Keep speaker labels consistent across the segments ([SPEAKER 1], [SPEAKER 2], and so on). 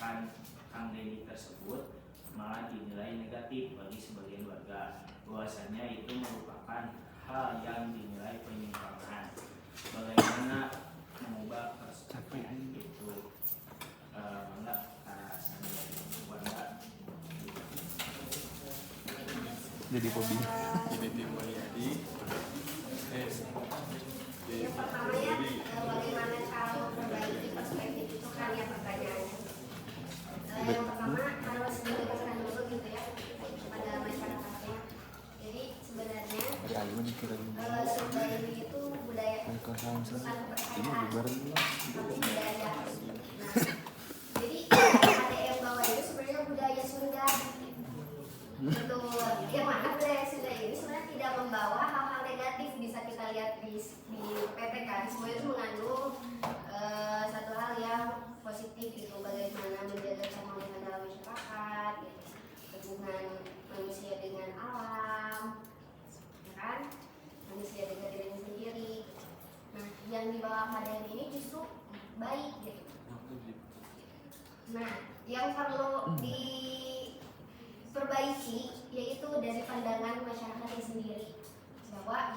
[SPEAKER 1] tindakan Kang Denny tersebut malah dinilai negatif bagi sebagian warga, bahwasanya itu merupakan hal yang dinilai penyimpangan. Bagaimana mengubah perspektif itu? Enggak warga
[SPEAKER 2] jadi hobi.
[SPEAKER 3] Jadi tim Mulyadi.
[SPEAKER 4] Yang pertama ya, bagaimana cara memperbaiki perspektif itu kan ya pertanyaannya. Yang pertama harus dijelaskan dulu gitu ya pada masyarakatnya. Jadi sebenarnya Sunda ini itu budaya bukan kepercayaan, tapi budaya. Nah, jadi ada yang bawa itu sebenarnya budaya Sunda. Betul. Yang mana budaya Sunda ini sebenarnya tidak membawa hal-hal negatif, bisa kita lihat di PT kan, semua itu mengandung satu hal yang positif gitu, bagaimana menjaga keharmonisan dalam masyarakat, gitu. Hubungan manusia dengan alam, ya kan, manusia dengan dirinya sendiri. Nah, yang dibawa KDN ini justru baik gitu. Nah, yang perlu diperbaiki yaitu dari pandangan masyarakatnya sendiri, bahwa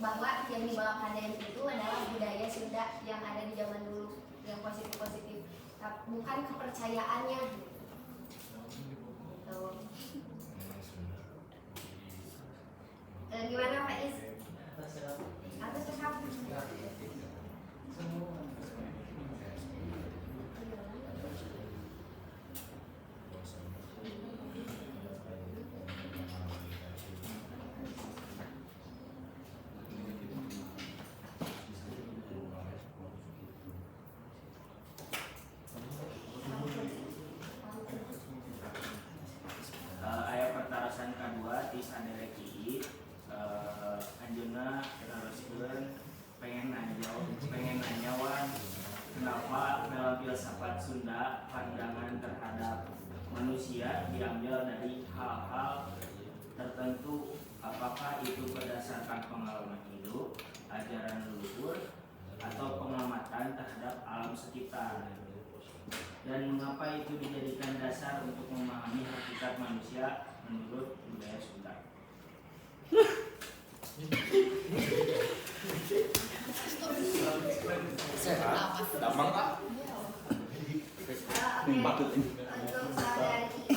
[SPEAKER 4] bahwa yang dibawa KDN itu adalah budaya Sunda yang ada di zaman dulu, yang positif-positif, bukan kepercayaannya. Gimana Pak Is? Atau cekap?
[SPEAKER 1] kedua di sadereki anjeunna teruskeun pengen nanyawan kenapa dalam filsafat Sunda pandangan terhadap manusia diambil dari hal-hal tertentu, apakah itu berdasarkan pengalaman hidup, ajaran leluhur, atau pengamatan terhadap alam sekitar, dan mengapa itu dijadikan dasar untuk memahami hakikat manusia menurut budaya Sunda.
[SPEAKER 3] Gampang Pak.
[SPEAKER 4] Untuk dari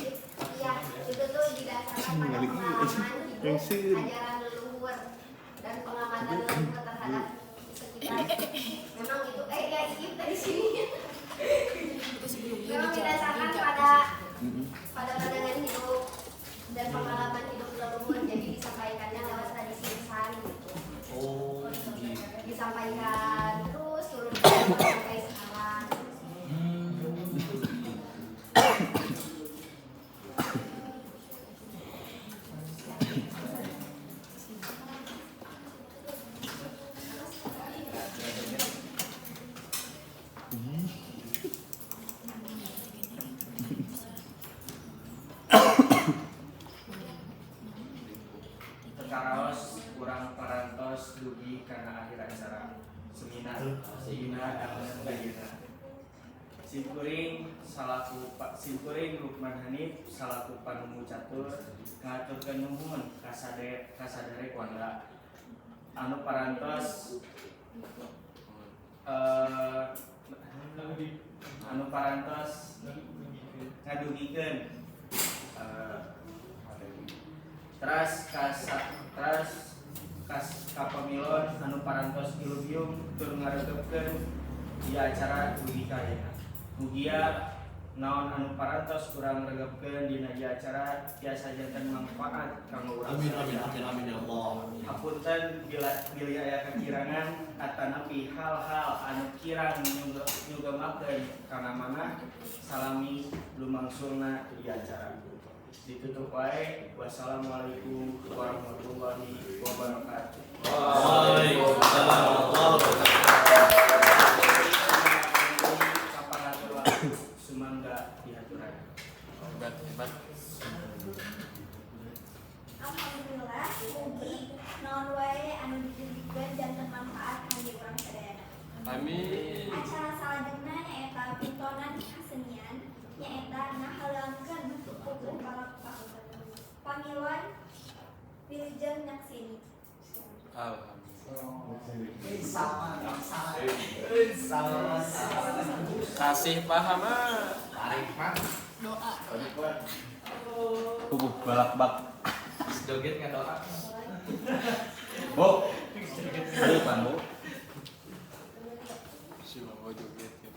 [SPEAKER 4] ya itu tuh didasarkan pada pengalaman hidup, ajaran leluhur, dan pengamatan leluhur terhadap sekitar. Memang itu ya kita di sini. Memang didasarkan pada pandangan hidup dan pengalaman hidup leluhur, jadi disampaikannya lewat tradisi lisan gitu. Disampaikan terus turun sampai sekarang. Karaos kurang parantos dugi karena akhir acara seminar dan bayyana. Simkuring Lukman Hanif salaku panemu catur ngaturkeun nuhun kasadere kuanda anu parantos ngadugikeun kas kapamilon anu parantos ilubium tur ngaregepkeun di acara dugi kayana. Mugia naon anu parantos kurang regepkeun dina di acara tiasa janten manfaat kanggo urang. Amin ya Allah. Hapunten bila aya kakirangan atanapi hal-hal anu kirang nyugemakeun kana manah salami lumangsungna di acara. Ditutup wae. Wassalamualaikum warahmatullahi wabarakatuh.
[SPEAKER 3] Waalaikumsalam warahmatullahi wabarakatuh.
[SPEAKER 1] Sumangga diaturan.
[SPEAKER 3] Hebat.
[SPEAKER 4] Alhamdulillah, mugi naon wae anu dititipkeun janten manfaat kangge urang sadayana.
[SPEAKER 3] Amin.
[SPEAKER 4] Acara salajengna nyaeta pintonan kesenian nyaeta nahalangkeun pupuh palakpak. Pamiluan Wilujeng Nyaksini.
[SPEAKER 3] Kasih paham
[SPEAKER 5] Doa.
[SPEAKER 2] Pupuh balak-bak.
[SPEAKER 3] joget nggak doa.
[SPEAKER 2] Oh. Ayo Pan, Bu.
[SPEAKER 3] Si mau joget ya.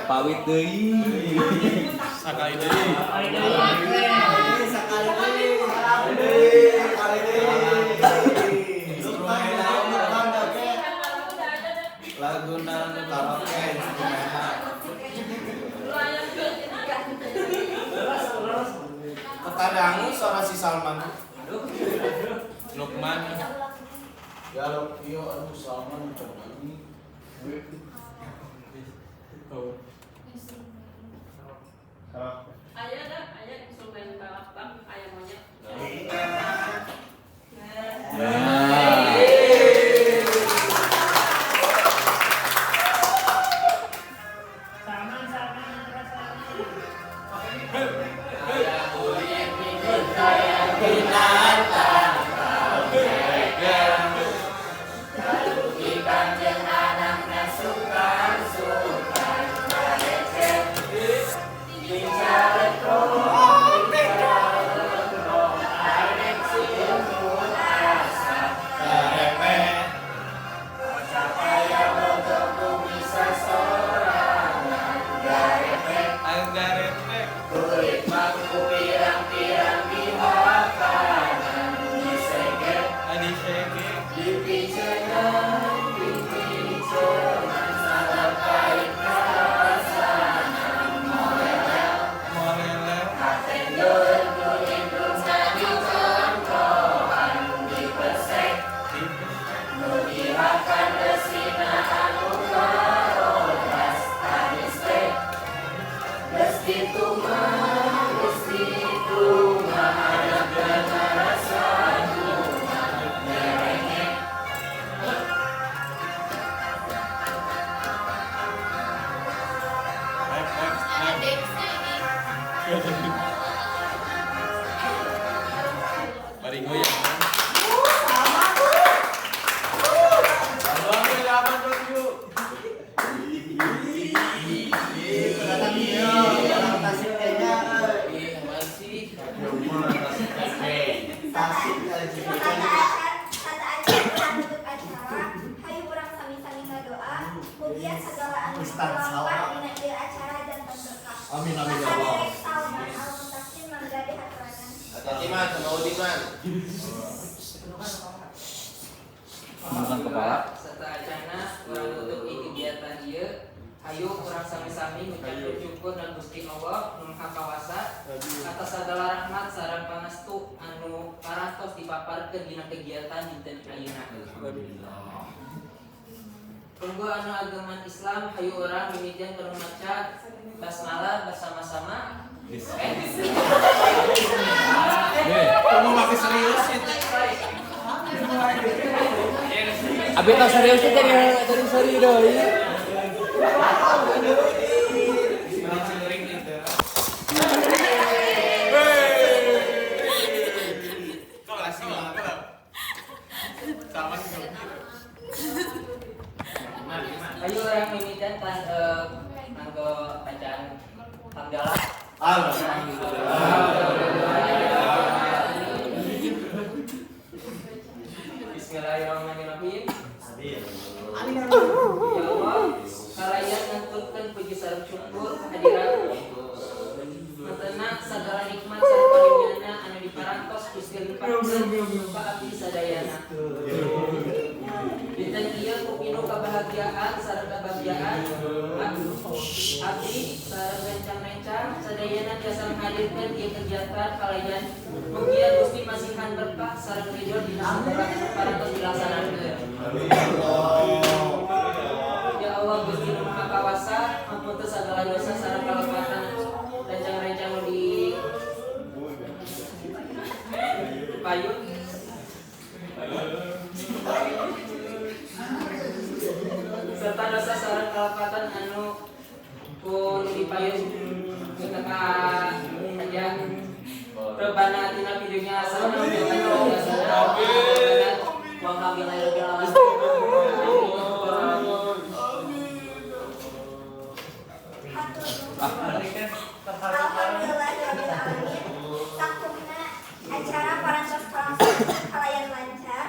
[SPEAKER 2] Pawit deui.
[SPEAKER 3] Sakali deui. Lagu nang karaoke instrumental. Ketadangu suara si Salman. Lukman.
[SPEAKER 5] Ya lo iyo aduh Salman ini.
[SPEAKER 6] Ayah instrumen balak-bak, ayah monyet.
[SPEAKER 3] Baringo ya.
[SPEAKER 5] Amin amin ya Allah.
[SPEAKER 3] Hati-hati man, sama Udin man.
[SPEAKER 2] Bukan kepala.
[SPEAKER 6] Serta acana kurang tutup kegiatan ieu. Ayo kurang sami-sami ngucapkeun syukur dan Gusti Allah Nu Maha Kawasa atas segala rahmat sareng pangastu anu parantos dipaparkeun dina kegiatan dinten ayeuna. Tunggu anu agaman Islam hayu urang mimitian keur maca basmalah bersama-sama.
[SPEAKER 2] Ye. Abi tak serius teh jadi seri deui.
[SPEAKER 1] Cengering gitu.
[SPEAKER 6] Ayo orang mimitan pas nganggo bacaan hamdalah. Bismillahirrahmanirrahim. Ya Allah, kalayan ngangkutkeun puji sareng syukur kehadiran Matena sagala nikmat sareng karunia anu diparantos Gusti limpahkeun ka abdi sadayana. Dinten ieu kupinu kebahagiaan sareng kebahagiaan abdi sareng rencang-rencang sadayana tiasa menghadirkeun ieu kegiatan kalayan mugia Gusti masihan berkah sareng ridho dina sakurat parantos dilaksanakeun. Ya Allah Gusti Nu Maha Kawasa, ampunten sagala dosa sareng kalepatan rencang-rencang nu di payun serta dosa sareng kalepatan anu pun dipayun ka aja rebana atina fid dunya hasanah wa fil akhirati hasanah wa qina adzabannar.
[SPEAKER 4] Alhamdulillahirrahmanirrahim. Sakumna acara parantos kalayan lancar.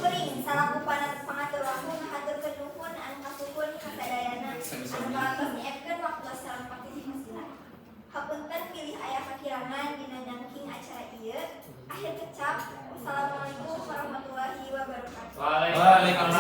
[SPEAKER 4] Kuring salaku pangatur waktu ngahaturkeun nuhun anu kasuhun kasadayana anu parantos nyiepkeun waktu salam partisipasina. Hapunten pilih aya kakirangan dina nangking acara ieu. Akhir kecap. Wassalamualaikum warahmatullahi wabarakatuh.
[SPEAKER 1] Waalaikumsalam.